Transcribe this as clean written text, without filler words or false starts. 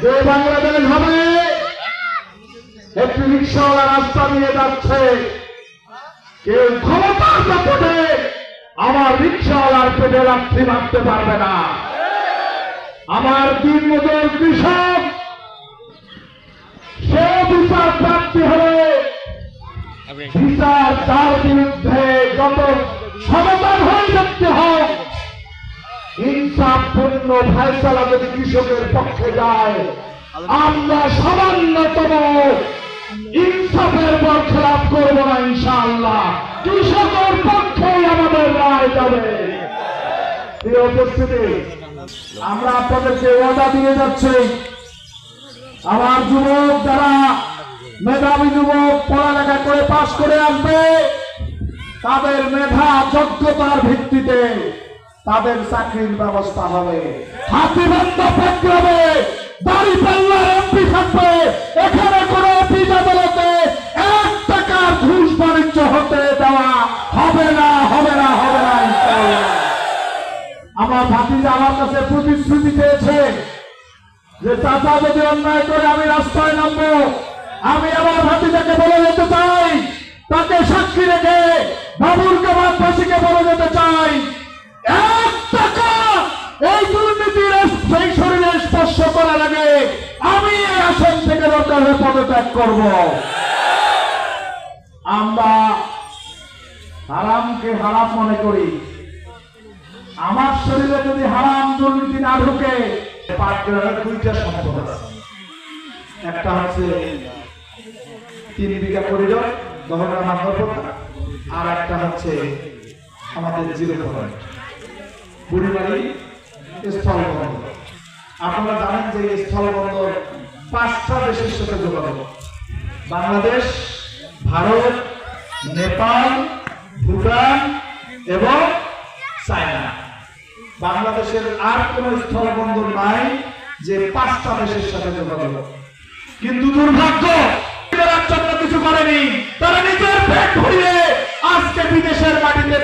যে বাংলাদেশ হবে একটি রিক্সাওয়ালা রাস্তা নিয়ে যাচ্ছে, কেউ ক্ষমতার দাপটে আমার রিক্সাওয়ালার পেটে লাথি মারতে পারবে না। আমার দিনমজুর কৃষক সে বিচার প্রাপ্তি হলে বিচার তার বিরুদ্ধে যত সমাধান হয়ে দেখতে হোক, ইনসাফপূর্ণ ফয়সালা যদি কৃষকের পক্ষে যায়, আমরা সামান্যতম ইনসাফের পর খেলাপ করব না। ইনশাআল্লাহ কৃষকের পক্ষেই আমাদের রায় যাবে। প্রিয় উপস্থিতি, আমরা আপনাদেরকে ওয়াদা দিয়ে যাচ্ছি, আমার যুবক যারা মেধাবী যুবক পড়ালেখা করে পাশ করে আসবে, তাদের মেধা যোগ্যতার ভিত্তিতে তাদের চাকরির ব্যবস্থা হবে। হাতিবান্ধ প্রোগ্রামে বাড়ি পাল্লার এমপি থাকবে, এখানে কোন অফিস আদালতে 1 টাকার ঘুষ বাণিজ্য হতে দেওয়া হবে না, হবে না, হবে না। আমার ভাতিজা আমার কাছে প্রতিশ্রুতি পেয়েছে যে চাচা যদি অন্যায় করে আমি রাস্তায় নামবো। আমি আমার ভাতিজাকে বলে যেতে চাই, তাকে সাক্ষী রেখে বাবুর কামাতবাসীকে বলে যেতে চাই, 1 টাকা এই দুর্নীতির সেই শরীরে স্পর্শ করার আগে আমি এই আসন থেকে দরকার হয়ে পদত্যাগ করব। আমরা হারামকে হারাম মনে করি। আমার শরীরে যদি হারাম দুর্নীতি না ঢুকে, পাটগ্রামের 2টা সম্পদ আছে। একটা হচ্ছে 3 বিঘা করিডোর দহরা মাধ্যমে, আর একটা হচ্ছে আমাদের 0 পয়েন্ট বুড়িবাড়ি স্থলবন্দর। আপনারা জানেন যে স্থলবন্দর 5টা দেশের সাথে যোগাযোগ, বাংলাদেশ, ভারত, নেপাল, ভুটান এবং চায়না। বাংলাদেশের আর কোন স্থলবন্দর নাই যে 5টা দেশের সাথে যোগাযোগ। কিন্তু দুর্ভাগ্য, কিছু করেনি, তারা নিজের পেট ভরিয়ে আজকে বিদেশের মাটিতে